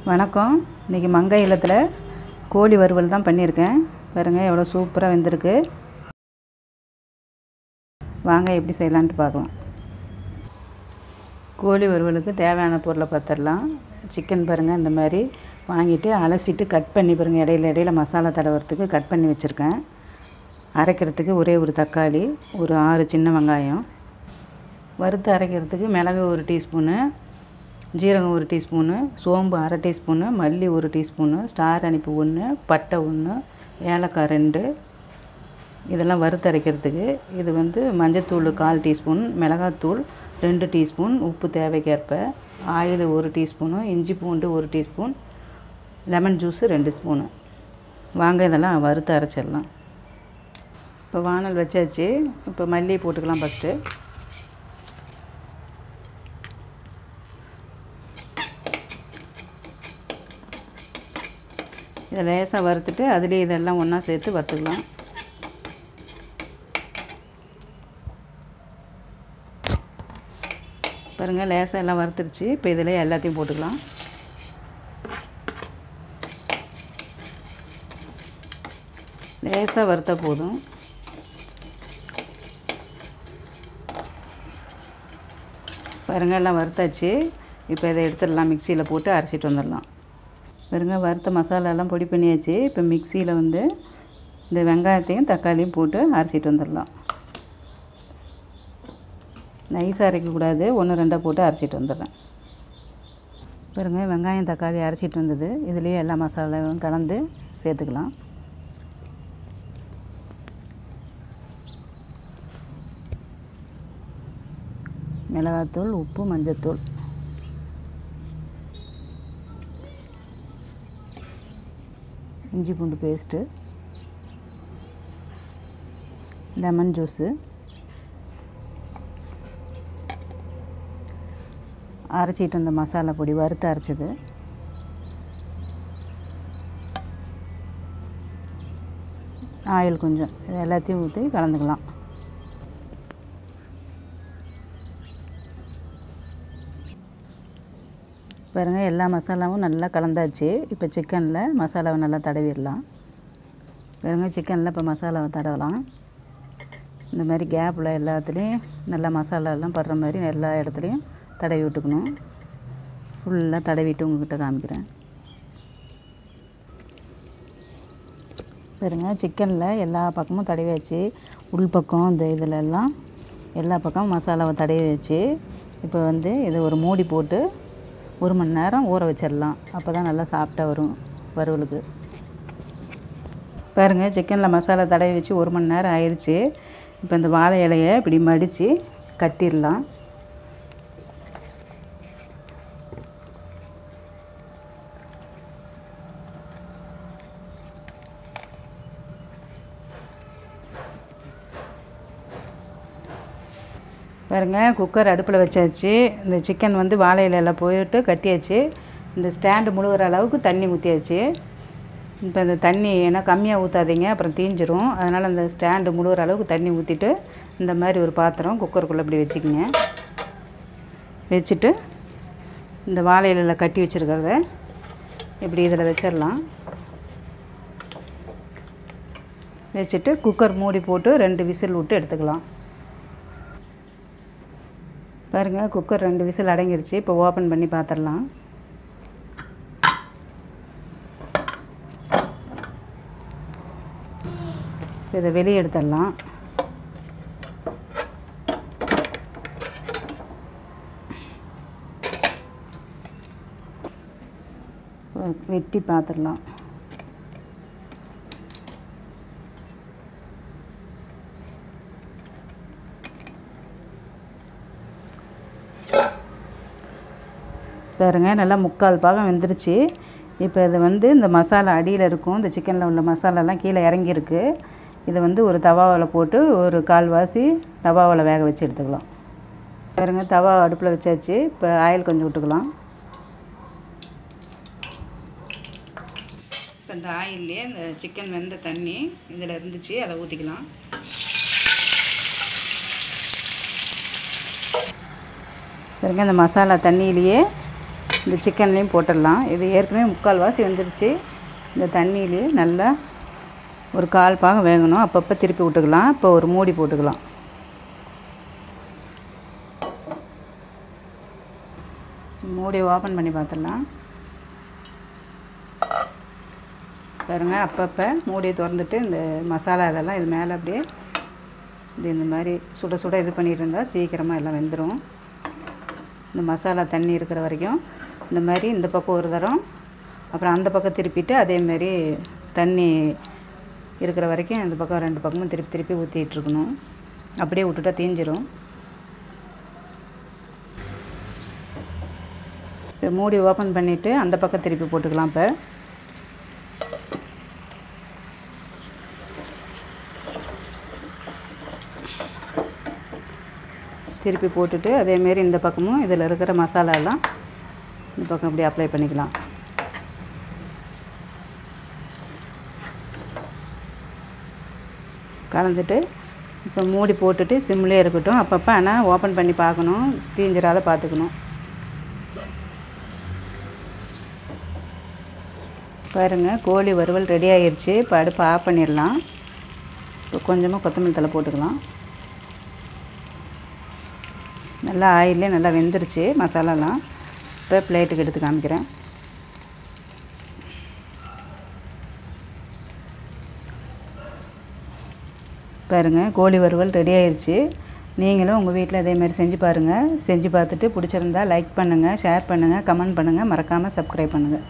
வணக்கம். இன்றைக்கி மங்கை இல்லத்தில் கோழி வறுவல் தான் பண்ணியிருக்கேன். பாருங்க எவ்வளோ சூப்பராக வெந்திருக்கு. வாங்க எப்படி செய்யலான்ட்டு பார்க்கலாம். கோழி வறுவலுக்கு தேவையான பொருளை பார்த்துடலாம். சிக்கன் பாருங்கள் இந்த மாதிரி வாங்கிட்டு அலசிட்டு கட் பண்ணி பாருங்கள், இடையில மசாலா தடவுறதுக்கு கட் பண்ணி வச்சுருக்கேன். அரைக்கிறதுக்கு ஒரே ஒரு தக்காளி, ஒரு 6 சின்ன வெங்காயம். வறுத்து அரைக்கிறதுக்கு மிளகு 1 டீஸ்பூனு, ஜீரகம் 1 டீஸ்பூனு, சோம்பு 1/2 டீஸ்பூனு, மல்லி 1 டீஸ்பூனு, ஸ்டார் அனிப்பு 1, பட்டை 1, ஏலக்காய் 2. இதெல்லாம் வறுத்து அரைக்கிறதுக்கு. இது மஞ்சத்தூள் 1/4 டீஸ்பூன், மிளகாத்தூள் 2 டீஸ்பூன், உப்பு தேவைக்கேற்ப, ஆயில் 1 டீஸ்பூனு, இஞ்சி பூண்டு 1 டீஸ்பூன், லெமன் ஜூஸு 2 ஸ்பூனு. வாங்க இதெல்லாம் வறுத்து அரைச்சிடலாம். இப்போ வானல் வச்சாச்சு. இப்போ மல்லி போட்டுக்கலாம். ஃபஸ்ட்டு இதை லேசாக வறுத்துட்டு அதுலேயே இதெல்லாம் ஒன்றா சேர்த்து வறுத்துக்கலாம். பாருங்கள் லேசாக எல்லாம் வறுத்துருச்சு. இப்போ இதில் எல்லாத்தையும் போட்டுக்கலாம். லேசாக வறுத்தா போதும். பாருங்கள் எல்லாம் வறுத்தாச்சு. இப்போ இதை எடுத்துடலாம். மிக்சியில் போட்டு அரைச்சிட்டு வந்துடலாம். பாருங்க வறுத்த மசாலாலாம் பொடி பண்ணியாச்சு. இப்போ மிக்சியில் இந்த வெங்காயத்தையும் தக்காளியும் போட்டு அரைச்சிட்டு வந்துடலாம். நைஸாக அரைக்கக்கூடாது, 1-2 போட்டு அரைச்சிட்டு வந்துடுறேன். பாருங்க வெங்காயம் தக்காளி அரைச்சிட்டு வந்தது. இதுலேயே எல்லா மசாலாவும் கலந்து சேர்த்துக்கலாம். மிளகாத்தூள், உப்பு, மஞ்சத்தூள், இஞ்சி பூண்டு பேஸ்ட்டு, லெமன் ஜூஸு, அரைச்சிட்டு வந்த மசாலா பொடி வறுத்து அரைச்சது, ஆயில் கொஞ்சம், இது எல்லாத்தையும் ஊற்றி கலந்துக்கலாம். பாருங்கள் எல்லா மசாலாவும் நல்லா கலந்தாச்சு. இப்போ சிக்கனில் மசாலாவை நல்லா தடவிடலாம். பாருங்கள் சிக்கனில் இப்போ மசாலாவை தடவலாம். இந்த மாதிரி கேப்பில் எல்லாத்துலேயும் நல்லா மசாலாலாம் படுற மாதிரி எல்லா இடத்துலையும் தடவி விட்டுக்கணும். ஃபுல்லாக தடவிட்டு உங்கள்கிட்ட காமிக்கிறேன். பாருங்கள் சிக்கனில் எல்லா பக்கமும் தடவியாச்சு. உள்பக்கம் இந்த இதிலெல்லாம் எல்லா பக்கமும் மசாலாவை தடவி வச்சு இப்போ இதை ஒரு மூடி போட்டு 1 மணி நேரம் ஊற வச்சிடலாம். அப்போ தான் நல்லா சாஃப்டாக வரும் வறுவலுக்கு. பாருங்கள் சிக்கனில் மசாலா தடவி வச்சு 1 மணி நேரம் ஆயிடுச்சு. இப்போ இந்த வாழை இலையை இப்படி மடித்து கட்டிடலாம். பாருங்கள் குக்கர் அடுப்பில் வச்சாச்சு. இந்த சிக்கன் வாழை இலையில் போயிட்டு கட்டியாச்சு. இந்த ஸ்டாண்டு முழுகிற அளவுக்கு தண்ணி ஊற்றியாச்சு. இப்போ இந்த தண்ணி ஏன்னா கம்மியாக ஊற்றாதீங்க, அப்புறம் தீஞ்சிரும். அதனால் அந்த ஸ்டாண்டு முழுகிற அளவுக்கு தண்ணி ஊற்றிட்டு இந்த மாதிரி ஒரு பாத்திரம் குக்கருக்குள்ளே இப்படி வச்சுக்கிங்க. வச்சுட்டு இந்த வாழை இலையில் கட்டி வச்சுருக்கிறத இப்படி இதில் வச்சிடலாம். வச்சுட்டு குக்கர் மூடி போட்டு 2 விசில் விட்டு எடுத்துக்கலாம். பாருங்கள் குக்கர் 2 விசில் அடங்கிருச்சு. இப்போ ஓப்பன் பண்ணி பார்த்துடலாம். இதை வெளியே எடுத்துடலாம். வெட்டி பார்த்துடலாம். பாருங்க நல்லா 3/4 பாகம் வெந்துருச்சு. இப்போ இது இந்த மசாலா அடியில் இருக்கும். இந்த சிக்கனில் உள்ள மசாலாலாம் கீழே இறங்கியிருக்கு. இதை ஒரு தவாவில் போட்டு ஒரு 1/4 வாசி தவாவில் வேக வச்சு எடுத்துக்கலாம். பாருங்க தவா அடுப்பில் வச்சாச்சு. இப்போ ஆயில் கொஞ்சம் விட்டுக்கலாம். இப்போ இந்த ஆயிலே இந்த சிக்கன் வெந்த தண்ணி இதில் இருந்துச்சு, அதை ஊற்றிக்கலாம். பாருங்க இந்த மசாலா தண்ணியிலேயே இந்த சிக்கன்லேயும் போட்டுடலாம். இது ஏற்கனவே 3/4 வெந்துருச்சு. இந்த தண்ணியிலே நல்லா ஒரு 1/4 பாகம் வேகணும். அப்பப்போ திருப்பி விட்டுக்கலாம். இப்போ ஒரு மூடி போட்டுக்கலாம். மூடியை ஓப்பன் பண்ணி பார்த்துடலாம். பாருங்கள், அப்பப்போ மூடியை திறந்துட்டு இந்த மசாலா இதெல்லாம் இது மேலே அப்படியே இந்த மாதிரி சுட சுட இது பண்ணிகிட்டு இருந்தால் சீக்கிரமாக எல்லாம் வெந்துடும். இந்த மசாலா தண்ணி இருக்கிற வரைக்கும் இந்த மாதிரி இந்த பக்கம் ஒரு தரம், அப்புறம் அந்த பக்கம் திருப்பிட்டு அதேமாரி தண்ணி இருக்கிற வரைக்கும் இந்த பக்கம் 2 பக்கமும் திருப்பி திருப்பி ஊற்றிட்டுருக்கணும். அப்படியே விட்டுட்டா தீஞ்சிரும். இப்போ மூடி ஓப்பன் பண்ணிவிட்டு அந்த பக்கம் திருப்பி போட்டுக்கலாம். இப்போ திருப்பி போட்டுட்டு அதேமாரி இந்த பக்கமும் இதில் இருக்கிற மசாலாலாம் இந்த பக்கம் இப்படி அப்ளை பண்ணிக்கலாம். கலந்துட்டு இப்போ மூடி போட்டுட்டு சிம்லேயே இருக்கட்டும். அப்பப்போ ஆனால் ஓப்பன் பண்ணி பார்க்கணும், தீஞ்சிராத பார்த்துக்கணும். பாருங்கள், கோழி வறுவல் ரெடி ஆகிடுச்சு. இப்போ அடுப்பு ஆஃப் பண்ணிடலாம். இப்போ கொஞ்சமாக கொத்தமல்லி தழை போட்டுக்கலாம். நல்லா ஆயிலே நல்லா வெந்துருச்சு மசாலாலாம். இப்போ பிளேட்டுக்கு எடுத்து காமிக்கிறேன். பாருங்கள், கோழி வறுவல் ரெடி ஆயிடுச்சு. நீங்களும் உங்கள் வீட்டில் இதேமாதிரி செஞ்சு பாருங்கள். செஞ்சு பார்த்துட்டு பிடிச்சிருந்தா லைக் பண்ணுங்கள், ஷேர் பண்ணுங்கள், கமெண்ட் பண்ணுங்கள், மறக்காமல் சப்ஸ்கிரைப் பண்ணுங்கள்.